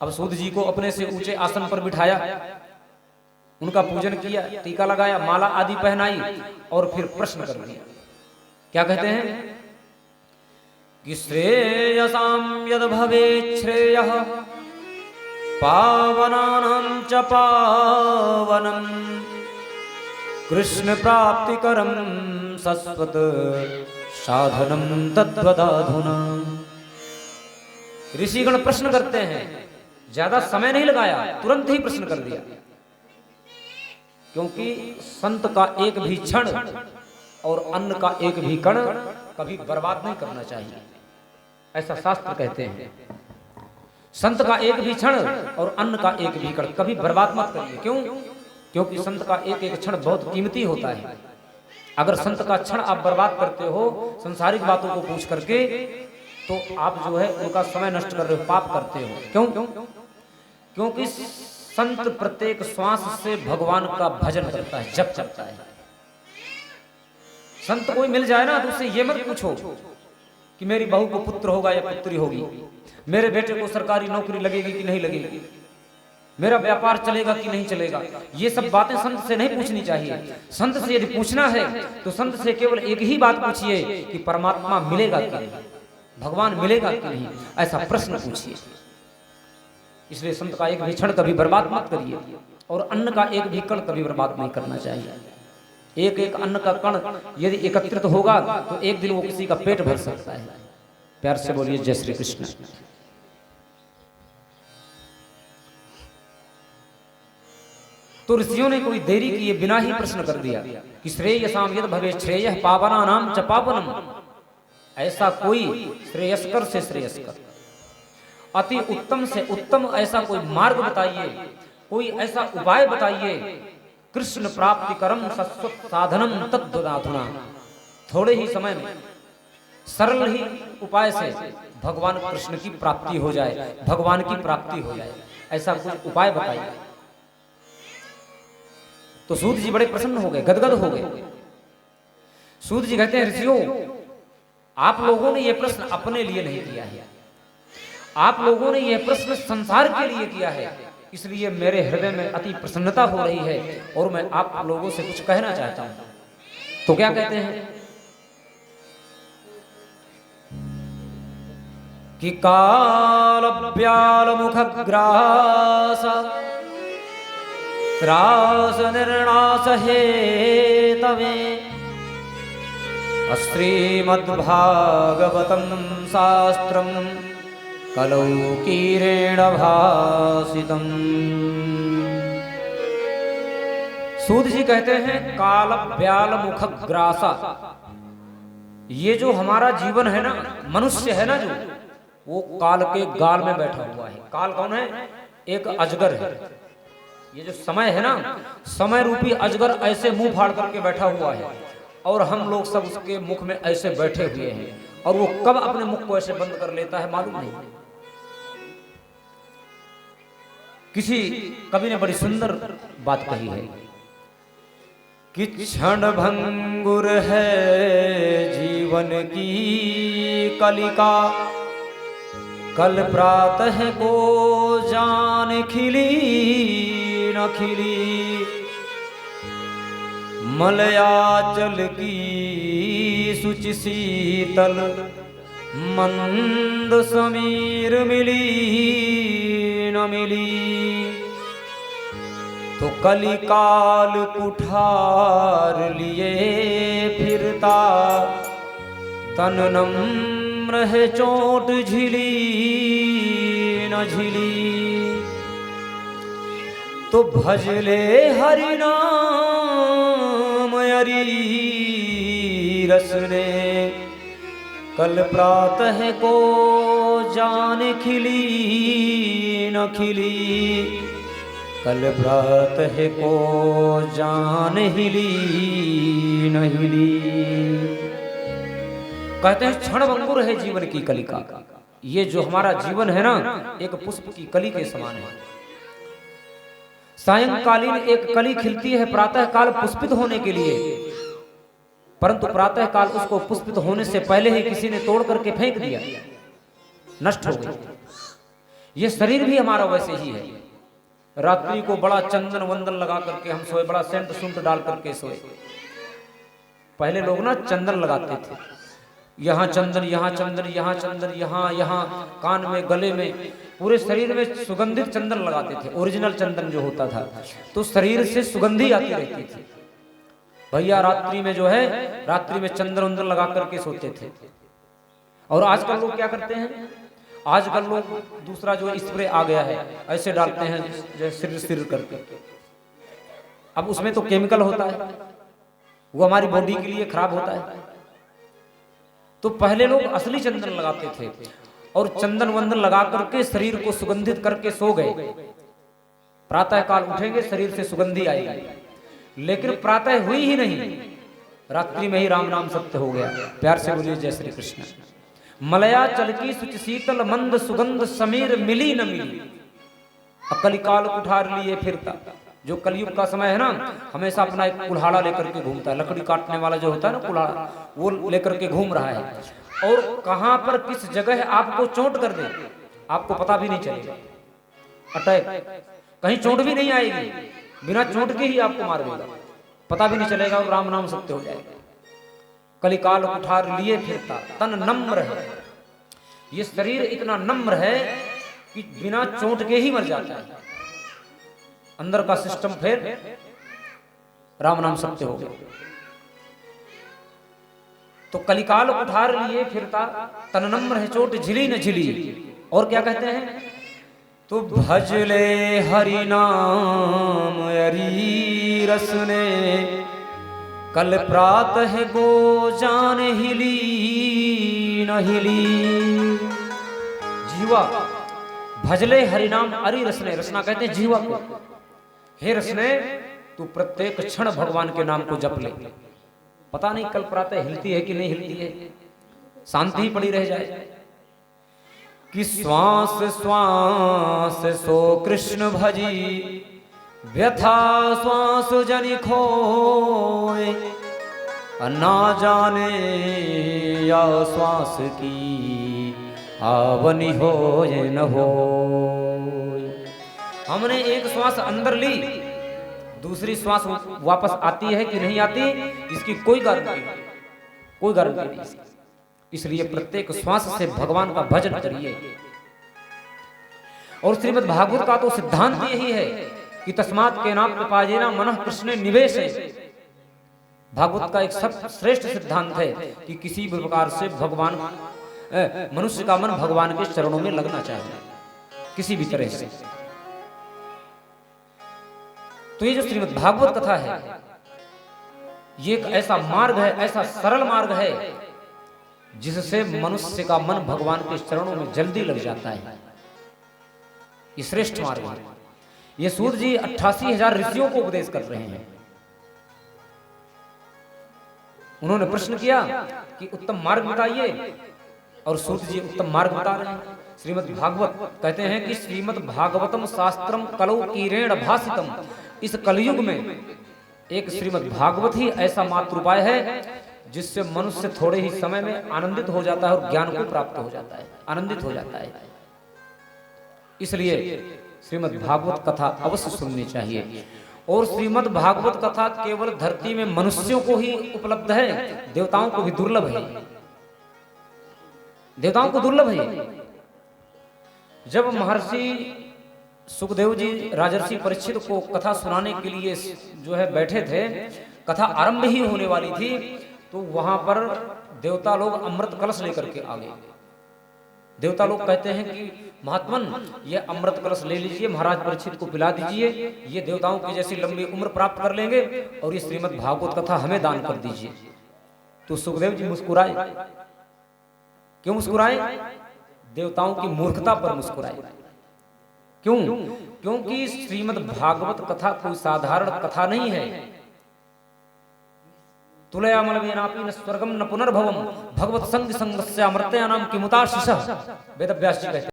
अब सूत जी को अपने से ऊंचे आसन पर बिठाया, उनका पूजन किया, टीका लगाया, माला आदि पहनाई और फिर प्रश्न कर दिया। क्या कहते हैं कि श्रेयसां यद भवेत् श्रेयः पावनानां च पावनम् कृष्ण प्राप्तिकरं सस्वत साधनम तद्वदाधुना। ऋषिगण प्रश्न करते हैं, ज्यादा समय नहीं लगाया, तुरंत ही प्रश्न कर दिया, क्योंकि संत का एक भी क्षण और अन्न का एक भी कण कभी बर्बाद नहीं करना चाहिए, ऐसा शास्त्र कहते हैं। संत का एक भी क्षण और अन्न का एक भी कण कभी बर्बाद मत करिए। क्यों? क्योंकि संत का एक एक क्षण बहुत कीमती होता है। अगर संत का क्षण आप बर्बाद करते हो संसारिक बातों को पूछ करके, तो आप जो है उनका समय नष्ट कर रहे हो, पाप करते हो। क्यों? क्योंकि संत प्रत्येक श्वास से भगवान का भजन करता है, जप करता है। संत कोई मिल जाए ना तो उससे ये मत पूछो कि मेरी बहू को पुत्र होगा या पुत्री होगी, मेरे बेटे को सरकारी नौकरी लगेगी कि नहीं लगेगी, मेरा व्यापार चलेगा कि नहीं चलेगा। ये सब बातें संत से नहीं पूछनी चाहिए। संत से यदि पूछना है तो संत से केवल एक ही बात पूछिए कि परमात्मा मिलेगा कि नहीं, भगवान मिलेगा कि नहीं, ऐसा प्रश्न पूछिए। इसलिए संत का एक भी क्षण कभी बर्बाद मत करिए और अन्न का एक भी कण कभी बर्बाद नहीं करना चाहिए। एक एक अन्न का कण यदि एकत्रित होगा तो एक दिन वो किसी का पेट भर सकता है। प्यार से बोलिए जय श्री कृष्ण। तो ऋषियों ने कोई देरी किए बिना ही प्रश्न कर दिया कि श्रेयसाम यद भवेत् श्रेयः पावनानां च पावनम्। ऐसा कोई श्रेयस्कर से श्रेयस्कर, अति उत्तम से उत्तम ऐसा कोई मार्ग बताइए, कोई ऐसा उपाय बताइए। कृष्ण प्राप्ति करम सस्वत साधनम तद्वदाधुना। थोड़े ही समय में सरल ही उपाय से भगवान कृष्ण की प्राप्ति हो जाए, भगवान की प्राप्ति हो जाए, ऐसा कुछ उपाय बताइए। तो सूत जी बड़े प्रसन्न हो गए, गदगद हो गए। सूत जी कहते हैं, ऋषियों आप लोगों ने यह प्रश्न अपने लिए नहीं किया है, आप लोगों ने यह प्रश्न संसार के लिए किया है, इसलिए मेरे हृदय में अति प्रसन्नता हो रही है और मैं आप लोगों से कुछ कहना चाहता हूं। तो क्या कहते हैं कि काल व्याल मुखग्रास त्रास निर्णास हेतवे श्रीमद्भागवतं शास्त्रं कलौ कीरेण भासितम्। सूत जी कहते हैं काल व्याल मुखग्रासा, ये जो हमारा जीवन है ना, मनुष्य है ना जो, वो काल के गाल में बैठा हुआ है। काल कौन है? एक अजगर है। ये जो समय है ना, समय रूपी अजगर ऐसे मुंह फाड़ करके बैठा हुआ है और हम लोग सब उसके मुख में ऐसे बैठे हुए हैं, और वो कब अपने मुख को ऐसे बंद कर लेता है मालूम नहीं। किसी कवि ने बड़ी सुंदर बात कही है कि क्षण भंगुर है जीवन की कलिका, कल प्रातः को जान खिली न खिली, मलयाचल की शुचि शीतल मंद समीर मिली न मिली, तो कलिकाल कुठार लिए फिरता, तन नम्र है चोट झिली न झिली, तो भजले हरि नाम हरि रस ने, कल प्रातः को जान खिली न खिली, कल प्रातः को जान हिली न हिली। कहते हैं क्षण भंगुर है जीवन की कलिका। ये जो हमारा जीवन है ना, एक पुष्प की कली के समान है। सायंकालीन एक कली खिलती है प्रातः काल पुष्पित होने के लिए, परंतु प्रातः काल उसको पुष्पित होने से पहले ही किसी ने तोड़ करके फेंक दिया, नष्ट हो गई। ये शरीर भी हमारा वैसे ही है। रात्रि को बड़ा चंदन वंदन लगा करके हम सोए, बड़ा सेंट सुंट डाल करके सोए। पहले लोग ना चंदन लगाते थे, यहाँ चंदन, यहाँ चंदन, यहाँ चंदन, यहाँ कान में, गले में, पूरे शरीर में सुगंधित चंदन लगाते थे। ओरिजिनल चंदन जो होता था, तो शरीर से सुगंधी आती रहती थी। भैया रात्रि में जो है, रात्रि में चंदन वंदन लगा करके सोते थे। और आजकल लोग क्या करते हैं, आजकल लोग दूसरा जो स्प्रे आ गया है, ऐसे डालते हैं जैसे सिर करके। अब उसमें तो केमिकल होता है, वो हमारी बॉडी के लिए खराब होता है। तो पहले लोग असली चंदन लगाते थे और चंदन वंदन लगा करके शरीर को सुगंधित करके सो गए। प्रातः काल उठेंगे, शरीर से सुगंधी आएगी। लेकिन प्रातः हुई ही नहीं, रात्रि में ही राम नाम सत्य हो गया। प्यार से बोलिए जय श्री कृष्ण। मलया चलकी सुच शीतल मंद सुगंध समीर मिली न मिली, कलिकाल कुठार लिए फिरता। जो कलयुग का समय है ना, हमेशा अपना एक कुल्हाड़ा लेकर के घूमता है। लकड़ी काटने वाला जो होता है ना कुल्हाड़ा, वो लेकर के घूम रहा है। और कहां पर किस जगह आपको चोट कर दे आपको पता भी नहीं चलेगा। अटैक, कहीं चोट भी नहीं आएगी, बिना चोट के ही आपको मार देगा, पता भी नहीं चलेगा और राम नाम सत्य हो जाएगा। कलिकाल कुठार लिए फिरता तन नम्र है। ये शरीर इतना नम्र है कि बिना चोट के ही मर जाता है। अंदर का सिस्टम फिर राम नाम सत्य हो गया। तो कलिकाल कुठार लिए फिरता तन नम्र है, चोट झिली न झिली। और क्या कहते हैं, तो भजले हरि नाम अरी रसने, कल प्रात है गो जान हिली न हिली। जीवा भजले हरिनाम अरि रसने, रसना कहते हैं जीवा को। हे रसने, तू प्रत्येक क्षण भगवान के नाम को जप ले। पता नहीं कल प्रातः हिलती है कि नहीं हिलती है, शांति ही पड़ी रह जाए। कि श्वास श्वास सो कृष्ण भजी, व्यथा श्वास जनि खोए, ना जाने या श्वास की आवनी हो ये न हो। हमने एक श्वास अंदर ली, दूसरी श्वास वापस आती है कि नहीं आती, इसकी कोई गारंटी नहीं। इसलिए प्रत्येक श्वास से भगवान का भजन करिए। और श्रीमद् भागवत का तो सिद्धांत यही है कि तस्मात् केनाप पाजेना मनः कृष्णे निवेश है। भागवत का एक सब श्रेष्ठ सिद्धांत है कि किसी भी प्रकार से भगवान, मनुष्य का मन भगवान के चरणों में लगना चाहिए, किसी भी तरह से। तो ये जो श्रीमद् भागवत कथा है, ये एक ऐसा मार्ग है, ऐसा सरल मार्ग है, जिससे मनुष्य का मन भगवान के चरणों में जल्दी लग जाता है। ये श्रेष्ठ मार्ग है। ये सूत जी 88,000 ऋषियों को उपदेश कर रहे हैं। उन्होंने प्रश्न किया कि उत्तम मार्ग बताइए, और सूत जी उत्तम मार्ग बता रहे हैं। श्रीमद् भागवत कहते हैं कि श्रीमद् भागवतम शास्त्रम कलौ कीरेण भासितम। इस कलयुग में एक श्रीमद् भागवत ही ऐसा मात्र उपाय है जिससे मनुष्य थोड़े ही समय में आनंदित हो जाता है और ज्ञान को प्राप्त हो जाता है, आनंदित हो जाता है। इसलिए श्रीमद् भागवत कथा अवश्य सुननी चाहिए। और श्रीमद् भागवत कथा केवल धरती में मनुष्यों को ही उपलब्ध है, देवताओं को भी दुर्लभ है। देवताओं को दुर्लभ है। जब महर्षि सुखदेव जी राजर्षि परीक्षित को कथा सुनाने के लिए जो है बैठे थे, कथा आरंभ ही होने वाली थी, तो वहां पर देवता लोग अमृत कलश लेकर के आ गए। देवता लोग कहते हैं कि महात्मन, ये अमृत कलश ले लीजिए, महाराज परीक्षित को पिला दीजिए, ये देवताओं की जैसी लंबी उम्र प्राप्त कर लेंगे, और ये श्रीमद् भागवत कथा हमें दान कर दीजिए। तो सुखदेव जी मुस्कुराए। क्यों मुस्कुराए? देवताओं की मूर्खता पर मुस्कुराए। क्यों? क्योंकि श्रीमद् भागवत कथा कोई साधारण कथा नहीं है। तुलयामलवेनापि न स्वर्गम न पुनर्भवम भगवत संग संगस्य अमृतयानाम किमुताशिषः, वेदव्यास जी कहते हैं।